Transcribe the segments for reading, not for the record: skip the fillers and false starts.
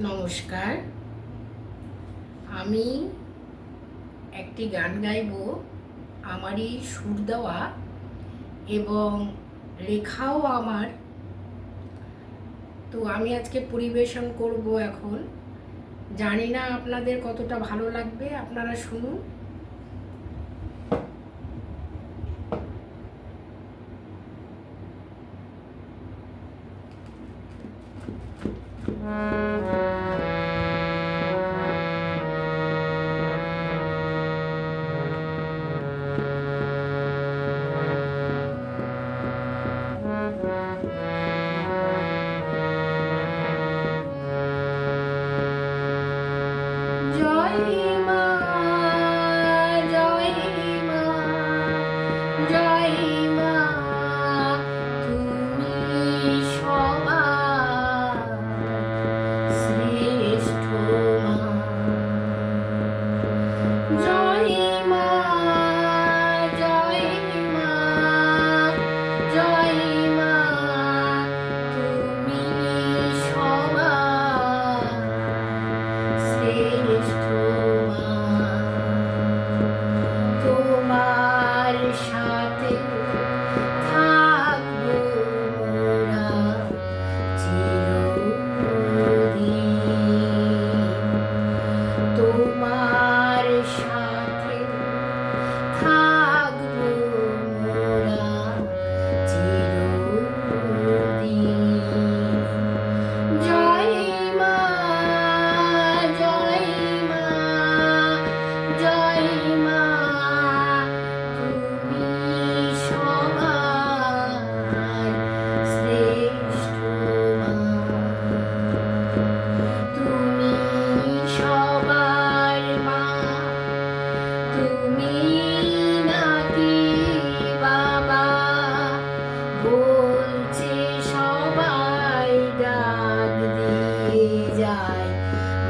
নমস্কার, আমি একটি গান গাইব। আমারই সুর দেওয়া এবং লেখাও আমার। তো আমি আজকে পরিবেশন করব এখন। জানি না আপনাদের কতটা ভালো লাগবে, আপনারা শুনুন। জয় মা, জয় মা, জয় মা, তুমি সবার শ্রেষ্ঠ মা। জয় মা, জয় মা, জয় মা, তুমি সবার শ্রেষ্ঠ মা। তোমার সাথে থাকবো মোরা চিরদিন। তোমার সাথে থাকবো মোরা চিরদিন। জয় মা, জয় মা, জয় মা, তুমি সবার শ্রেষ্ঠ মা। তুমি সবার মা, তুমি নাকি বাবা, বলছে সবাই ডাক দিয়ে যায়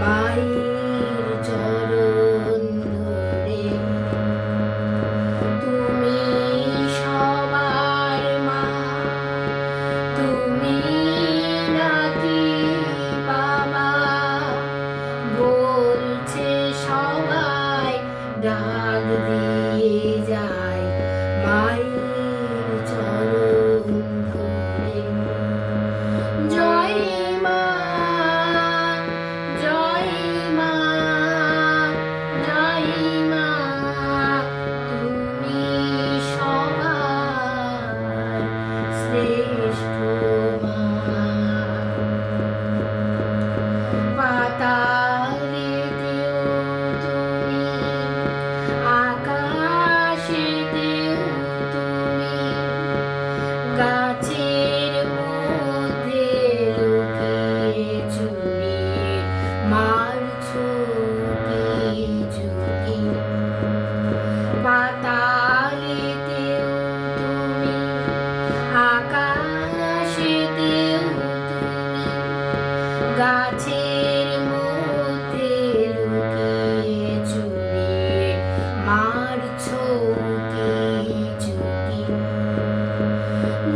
মায়ের চরণ ধরে। তুমি সবার মা, তুমি নাকি বাবা, বলছে সবাই ডাক দিয়ে যায় মায়ের চরণ ধরে। জয় মা, জয় মা, জয় মা, তুমি সবার শ্রেষ্ঠ মা। পাতালেতেও তুমি, আকাশেতেও তুমি, গাছের মধ্যে লুকিয়ে চুরিয়ে মারছো কি ঝুঁকি। পাতালেতেও তুমি, আকাশেতেও তুমি, গাছের মধ্যে লুকিয়ে চুরিয়ে মারছো কি ঝুঁকি।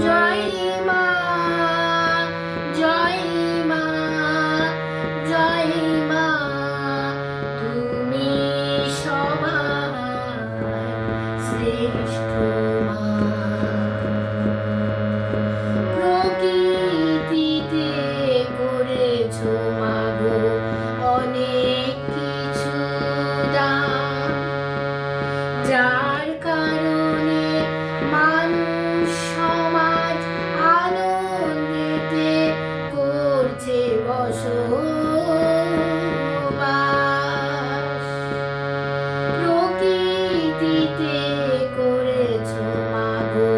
জয় মা, জয় মা, জয় মা, তুমি সবার শ্রেষ্ঠ মা। প্রকৃতিতে করেছো মাগো অনেক কিছু দান, যার কারণে মানুষ সমাজ আনন্দেতে করছে বসবাস। প্রকৃতিতে করেছো মাগো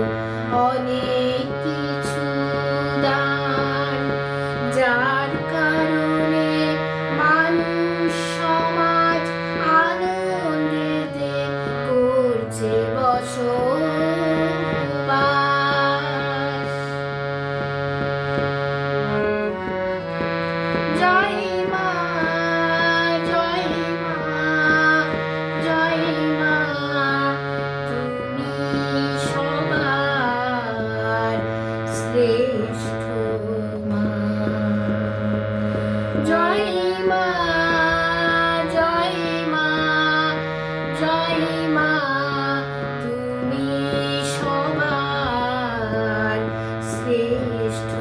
অনেক কিছু দান, যার কারণে মানুষ সমাজ আনন্দেতে করছে বসবাস। জয় মা, জয় মা, জয় মা, তুমি সবার শ্রেষ্ঠ মা। জয় মা, জয় মা, জয় মা, তুমি সবার শ্রেষ্ঠ